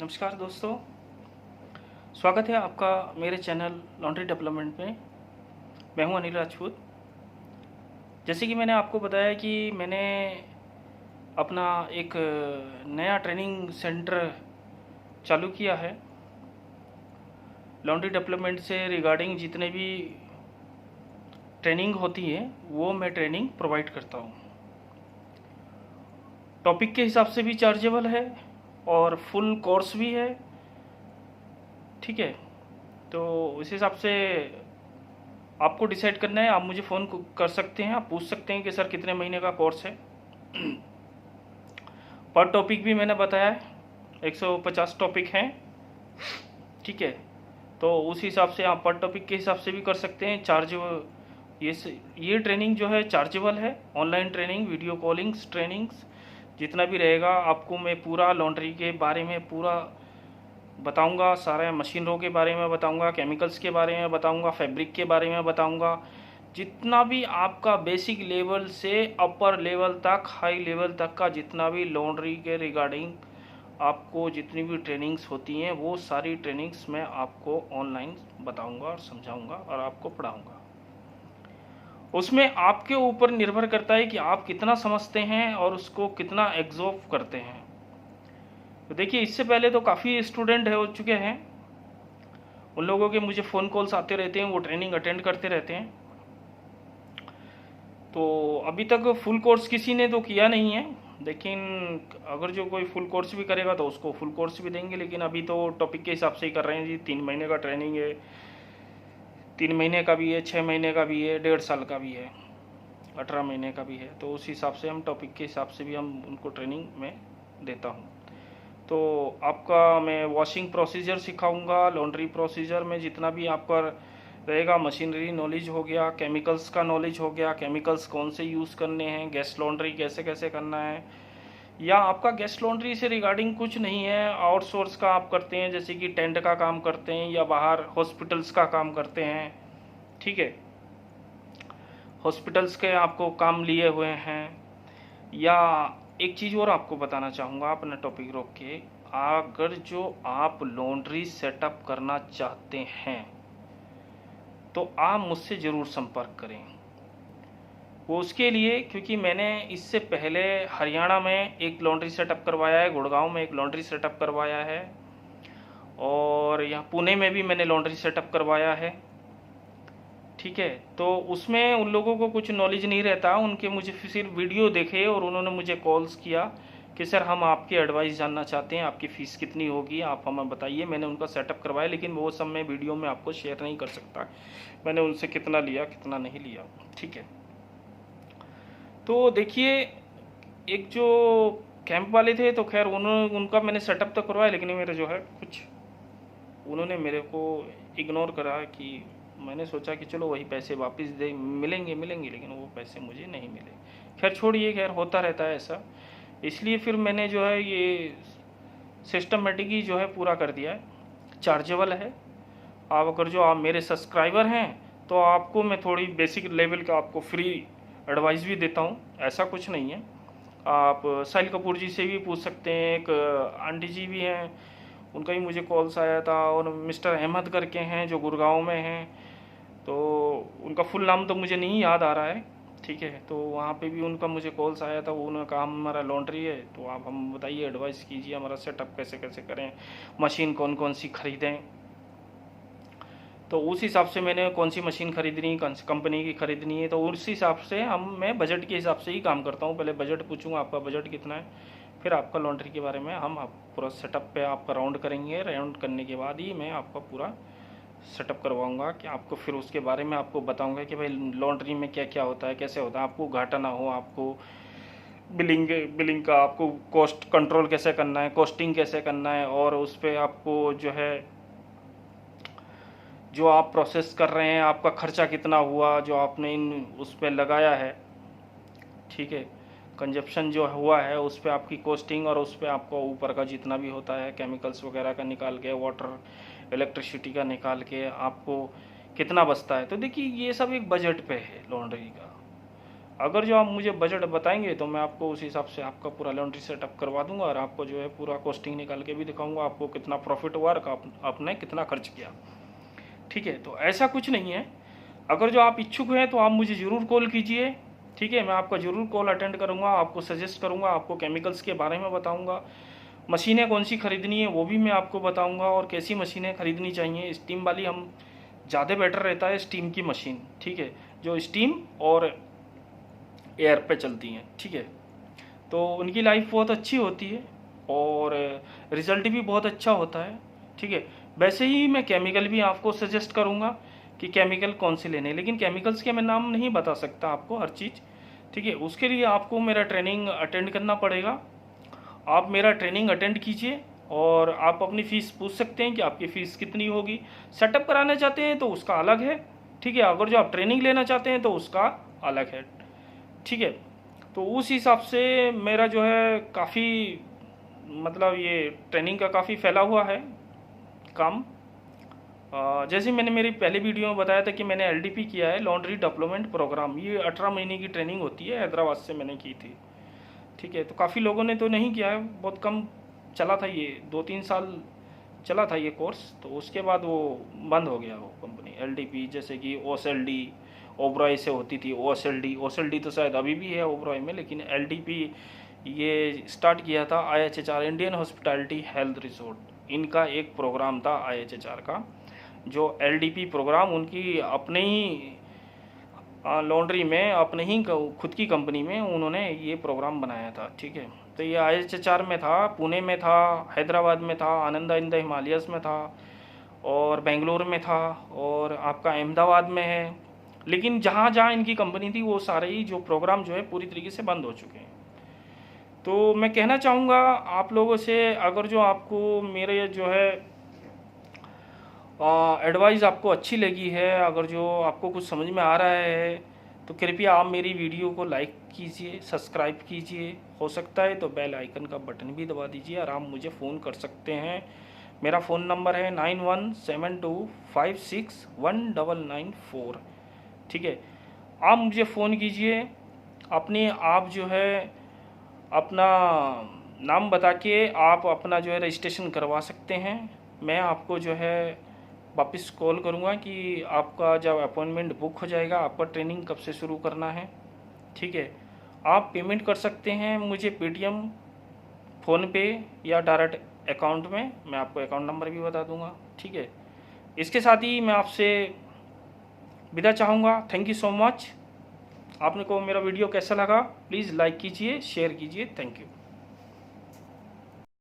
नमस्कार दोस्तों, स्वागत है आपका मेरे चैनल लॉन्ड्री डेवलपमेंट में। मैं हूं अनिल राजपूत। जैसे कि मैंने आपको बताया कि मैंने अपना एक नया ट्रेनिंग सेंटर चालू किया है। लॉन्ड्री डेवलपमेंट से रिगार्डिंग जितने भी ट्रेनिंग होती है वो मैं ट्रेनिंग प्रोवाइड करता हूं। टॉपिक के हिसाब से भी चार्जेबल है और फुल कोर्स भी है। ठीक है, तो उस हिसाब से आपको डिसाइड करना है। आप मुझे फ़ोन कर सकते हैं, आप पूछ सकते हैं कि सर कितने महीने का कोर्स है। पर टॉपिक भी मैंने बताया है, 150 टॉपिक हैं। ठीक है, तो उस हिसाब से आप पर टॉपिक के हिसाब से भी कर सकते हैं। ये ट्रेनिंग जो है चार्जेबल है। Online training, video callings trainings जितना भी रहेगा आपको मैं पूरा लॉन्ड्री के बारे में पूरा बताऊंगा। सारे मशीनरों के बारे में बताऊंगा, केमिकल्स के बारे में बताऊंगा, फैब्रिक के बारे में बताऊंगा। जितना भी आपका बेसिक लेवल से अपर लेवल तक, हाई लेवल तक का जितना भी लॉन्ड्री के रिगार्डिंग आपको जितनी भी ट्रेनिंग्स होती हैं वो सारी ट्रेनिंग्स मैं आपको ऑनलाइन बताऊंगा और समझाऊंगा और आपको पढ़ाऊंगा। उसमें आपके ऊपर निर्भर करता है कि आप कितना समझते हैं और उसको कितना एग्जॉर्ब करते हैं। तो देखिए, इससे पहले तो काफ़ी स्टूडेंट हो चुके हैं, उन लोगों के मुझे फ़ोन कॉल्स आते रहते हैं, वो ट्रेनिंग अटेंड करते रहते हैं। तो अभी तक फुल कोर्स किसी ने तो किया नहीं है, लेकिन अगर जो कोई फुल कोर्स भी करेगा तो उसको फुल कोर्स भी देंगे। लेकिन अभी तो टॉपिक के हिसाब से ही कर रहे हैं जी। 3 महीने का ट्रेनिंग है, 3 महीने का भी है, 6 महीने का भी है, 1.5 साल का भी है, 18 महीने का भी है। तो उस हिसाब से हम टॉपिक के हिसाब से भी हम उनको ट्रेनिंग में देता हूँ। तो आपका मैं वॉशिंग प्रोसीजर सिखाऊंगा, लॉन्ड्री प्रोसीजर में जितना भी आपका रहेगा, मशीनरी नॉलेज हो गया, केमिकल्स का नॉलेज हो गया, केमिकल्स कौन से यूज़ करने हैं, गैस लॉन्ड्री कैसे कैसे करना है, या आपका गैस लॉन्ड्री से रिगार्डिंग कुछ नहीं है, आउटसोर्स का आप करते हैं, जैसे कि टेंट का काम करते हैं या बाहर हॉस्पिटल्स का काम करते हैं। ठीक है, हॉस्पिटल्स के आपको काम लिए हुए हैं। या एक चीज़ और आपको बताना चाहूँगा अपना टॉपिक रोक के, अगर जो आप लॉन्ड्री सेटअप करना चाहते हैं तो आप मुझसे ज़रूर संपर्क करें। वो उसके लिए, क्योंकि मैंने इससे पहले हरियाणा में एक लॉन्ड्री सेटअप करवाया है, गुड़गांव में एक लॉन्ड्री सेटअप करवाया है, और यहाँ पुणे में भी मैंने लॉन्ड्री सेटअप करवाया है। ठीक है, तो उसमें उन लोगों को कुछ नॉलेज नहीं रहता, उनके मुझे सिर्फ वीडियो देखे और उन्होंने मुझे कॉल्स किया कि सर हम आपकी एडवाइस जानना चाहते हैं, आपकी फ़ीस कितनी होगी, आप हमें बताइए। मैंने उनका सेटअप करवाया, लेकिन वो सब मैं वीडियो में आपको शेयर नहीं कर सकता, मैंने उनसे कितना लिया कितना नहीं लिया। ठीक है, तो देखिए, एक जो कैंप वाले थे तो खैर उनका मैंने सेटअप तो करवाया, लेकिन मेरा जो है कुछ उन्होंने मेरे को इग्नोर करा कि मैंने सोचा कि चलो वही पैसे वापस दे मिलेंगे, लेकिन वो पैसे मुझे नहीं मिले। खैर छोड़िए, खैर होता रहता है ऐसा। इसलिए फिर मैंने जो है ये सिस्टमेटिक ही जो है पूरा कर दिया है, चार्जेबल है। आप अगर जो आप मेरे सब्सक्राइबर हैं तो आपको मैं थोड़ी बेसिक लेवल का आपको फ्री एडवाइस भी देता हूँ, ऐसा कुछ नहीं है। आप साहिल कपूर जी से भी पूछ सकते हैं, एक आंटी जी भी हैं, उनका ही मुझे कॉल्स आया था, और मिस्टर अहमद करके हैं जो गुड़गांव में हैं, तो उनका फुल नाम तो मुझे नहीं याद आ रहा है। ठीक है, तो वहाँ पे भी उनका मुझे कॉल्स आया था, उन्होंने कहा हमारा लॉन्ड्री है, तो आप हम बताइए, एडवाइस कीजिए, हमारा सेटअप कैसे कैसे करें, मशीन कौन कौन सी खरीदें। तो उस हिसाब से मैंने कौन सी मशीन खरीदनी, कौन सी कंपनी की खरीदनी है, तो उस हिसाब से मैं बजट के हिसाब से ही काम करता हूँ। पहले बजट पूछूंगा आपका बजट कितना है, फिर आपका लॉन्ड्री के बारे में हम आप पूरा सेटअप पे आपका राउंड करेंगे। राउंड करने के बाद ही मैं आपका पूरा सेटअप करवाऊंगा कि आपको फिर उसके बारे में आपको बताऊंगा कि भाई लॉन्ड्री में क्या क्या होता है, कैसे होता है, आपको घाटा ना हो, आपको बिलिंग का आपको कॉस्ट कंट्रोल कैसे करना है, कॉस्टिंग कैसे करना है, और उस पर आपको जो है जो आप प्रोसेस कर रहे हैं आपका खर्चा कितना हुआ जो आपने इन उस पर लगाया है। ठीक है, कंजप्शन जो हुआ है उस पर आपकी कॉस्टिंग, और उस पर आपको ऊपर का जितना भी होता है केमिकल्स वगैरह का निकाल के, वाटर इलेक्ट्रिसिटी का निकाल के आपको कितना बचता है। तो देखिए, ये सब एक बजट पे है लॉन्ड्री का। अगर जो आप मुझे बजट बताएंगे तो मैं आपको उस हिसाब से आपका पूरा लॉन्ड्री सेटअप करवा दूंगा और आपको जो है पूरा कॉस्टिंग निकाल के भी दिखाऊंगा, आपको कितना प्रॉफिट हुआ और आपने कितना खर्च किया। ठीक है, तो ऐसा कुछ नहीं है। अगर जो आप इच्छुक हैं तो आप मुझे ज़रूर कॉल कीजिए। ठीक है, मैं आपका ज़रूर कॉल अटेंड करूँगा, आपको सजेस्ट करूँगा, आपको केमिकल्स के बारे में बताऊँगा, मशीनें कौन सी ख़रीदनी है वो भी मैं आपको बताऊँगा, और कैसी मशीनें ख़रीदनी चाहिए। स्टीम वाली हम ज़्यादा बेटर रहता है, स्टीम की मशीन। ठीक है, जो स्टीम और एयर पे चलती हैं। ठीक है, तो उनकी लाइफ बहुत अच्छी होती है और रिज़ल्ट भी बहुत अच्छा होता है। ठीक है, वैसे ही मैं केमिकल भी आपको सजेस्ट करूँगा कि केमिकल कौन से लेने, लेकिन केमिकल्स के मैं नाम नहीं बता सकता आपको हर चीज़। ठीक है, उसके लिए आपको मेरा ट्रेनिंग अटेंड करना पड़ेगा। आप मेरा ट्रेनिंग अटेंड कीजिए और आप अपनी फ़ीस पूछ सकते हैं कि आपकी फ़ीस कितनी होगी। सेटअप कराना चाहते हैं तो उसका अलग है। ठीक है, अगर जो आप ट्रेनिंग लेना चाहते हैं तो उसका अलग है। ठीक है, तो उस हिसाब से मेरा जो है काफ़ी मतलब ये ट्रेनिंग का काफ़ी फैला हुआ है काम। जैसे मैंने मेरी पहले वीडियो में बताया था कि मैंने एलडीपी किया है, लॉन्ड्री डेवलपमेंट प्रोग्राम। ये 18 महीने की ट्रेनिंग होती है, हैदराबाद से मैंने की थी। ठीक है, तो काफ़ी लोगों ने तो नहीं किया है, बहुत कम चला था, ये 2-3 साल चला था ये कोर्स, तो उसके बाद वो बंद हो गया वो कंपनी। एलडीपी जैसे कि ओएसएलडी ओबरॉय से होती थी, ओएसएलडी तो शायद अभी भी है ओबरॉय में, लेकिन एलडीपी ये स्टार्ट किया था आईएचएचआर, इंडियन हॉस्पिटैलिटी हेल्थ रिसोर्ट। इनका एक प्रोग्राम था आईएचएचआर का, जो एलडीपी प्रोग्राम उनकी अपने ही लॉन्ड्री में, अपने ही खुद की कंपनी में उन्होंने ये प्रोग्राम बनाया था। ठीक है, तो ये आईएचएचआर में था, पुणे में था, हैदराबाद में था, आनंदा इन द हिमालयस में था, और बेंगलोर में था, और आपका अहमदाबाद में है। लेकिन जहाँ जहाँ इनकी कंपनी थी वो सारे ही जो प्रोग्राम जो है पूरी तरीके से बंद हो चुके हैं। तो मैं कहना चाहूँगा आप लोगों से, अगर जो आपको मेरे जो है एडवाइस आपको अच्छी लगी है, अगर जो आपको कुछ समझ में आ रहा है, तो कृपया आप मेरी वीडियो को लाइक कीजिए, सब्सक्राइब कीजिए, हो सकता है तो बेल आइकन का बटन भी दबा दीजिए, और आप मुझे फ़ोन कर सकते हैं। मेरा फ़ोन नंबर है 9172561994। ठीक है, आप मुझे फ़ोन कीजिए, अपने आप जो है अपना नाम बता के आप अपना जो है रजिस्ट्रेशन करवा सकते हैं। मैं आपको जो है वापस कॉल करूँगा कि आपका जब अपॉइंटमेंट बुक हो जाएगा, आपका ट्रेनिंग कब से शुरू करना है। ठीक है, आप पेमेंट कर सकते हैं मुझे पेटीएम, फ़ोनपे या डायरेक्ट अकाउंट में, मैं आपको अकाउंट नंबर भी बता दूंगा। ठीक है, इसके साथ ही मैं आपसे विदा चाहूँगा। Thank you so much. आपने को मेरा वीडियो कैसा लगा प्लीज़ लाइक कीजिए, शेयर कीजिए। Thank you.